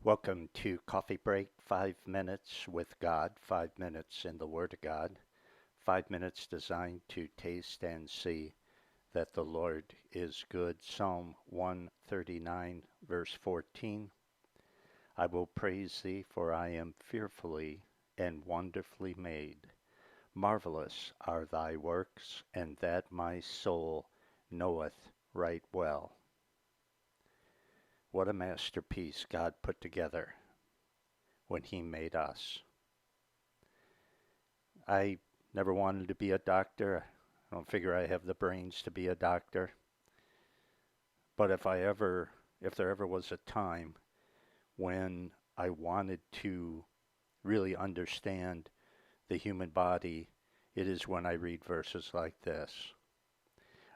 Welcome to Coffee Break, 5 minutes with God, 5 minutes in the Word of God, 5 minutes designed to taste and see that the Lord is good. Psalm 139, verse 14. I will praise thee, for I am fearfully and wonderfully made. Marvelous are thy works, and that my soul knoweth right well. What a masterpiece God put together when he made us. I never wanted to be a doctor. I don't figure I have the brains to be a doctor. But if there ever was a time when I wanted to really understand the human body, it is when I read verses like this.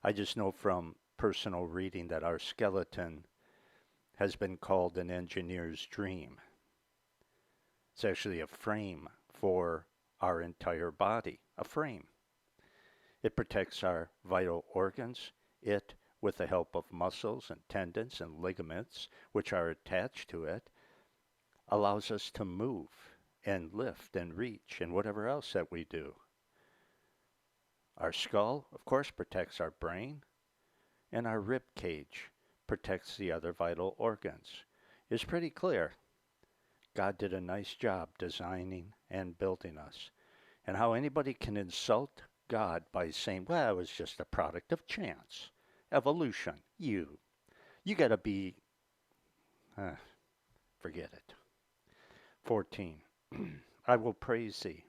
I just know from personal reading that our skeleton has been called an engineer's dream. It's actually a frame for our entire body, a frame. It protects our vital organs. It, with the help of muscles and tendons and ligaments which are attached to it, allows us to move and lift and reach and whatever else that we do. Our skull, of course, protects our brain, and our rib cage protects the other vital organs. It's pretty clear. God did a nice job designing and building us. And how anybody can insult God by saying, well, it was just a product of chance, evolution. You got to be, uh, forget it. 14. I will praise thee,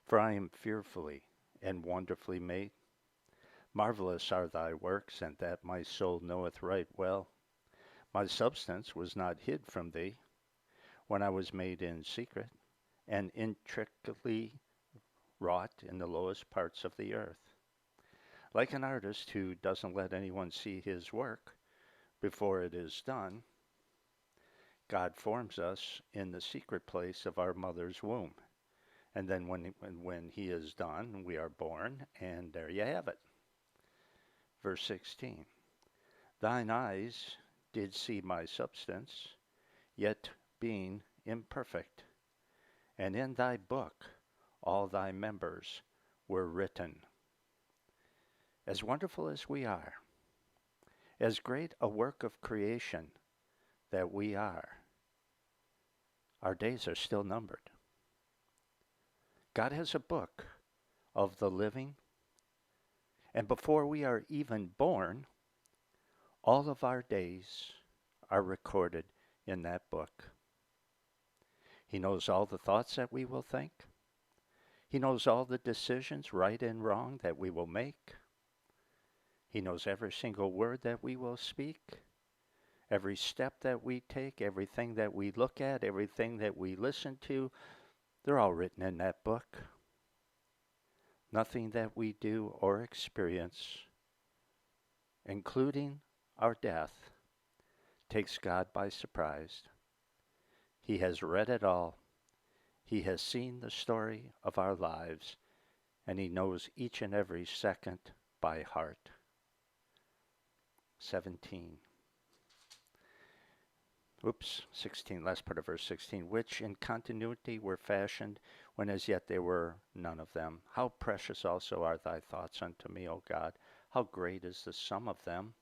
for I am fearfully and wonderfully made. Marvelous are thy works, and that my soul knoweth right well. My substance was not hid from thee when I was made in secret and intricately wrought in the lowest parts of the earth. Like an artist who doesn't let anyone see his work before it is done, God forms us in the secret place of our mother's womb. And then when he is done, we are born, and there you have it. Verse 16. Thine eyes did see my substance, yet being imperfect. And in thy book all thy members were written. As wonderful as we are, as great a work of creation that we are, our days are still numbered. God has a book of the living, and before we are even born, all of our days are recorded in that book. He knows all the thoughts that we will think. He knows all the decisions, right and wrong, that we will make. He knows every single word that we will speak, every step that we take, everything that we look at, everything that we listen to. They're all written in that book. Nothing that we do or experience, including our death, takes God by surprise. He has read it all. He has seen the story of our lives, and he knows each and every second by heart. 16, last part of verse 16, which in continuity were fashioned when as yet there were none of them. How precious also are thy thoughts unto me, O God. How great is the sum of them.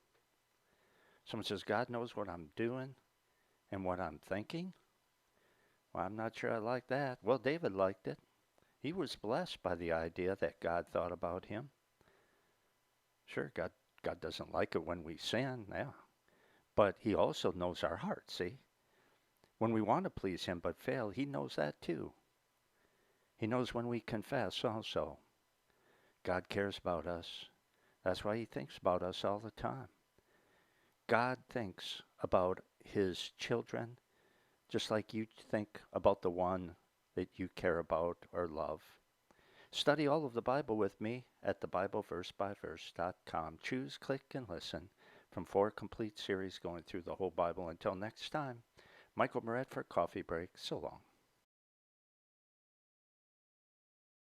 Someone says, God knows what I'm doing and what I'm thinking. Well, I'm not sure I like that. Well, David liked it. He was blessed by the idea that God thought about him. Sure, God doesn't like it when we sin, yeah. But he also knows our heart, see? When we want to please him but fail, he knows that too. He knows when we confess also. God cares about us. That's why he thinks about us all the time. God thinks about his children just like you think about the one that you care about or love. Study all of the Bible with me at thebibleversebyverse.com. Choose, click, and listen from 4 complete series going through the whole Bible. Until next time, Michael Moret for Coffee Break. So long.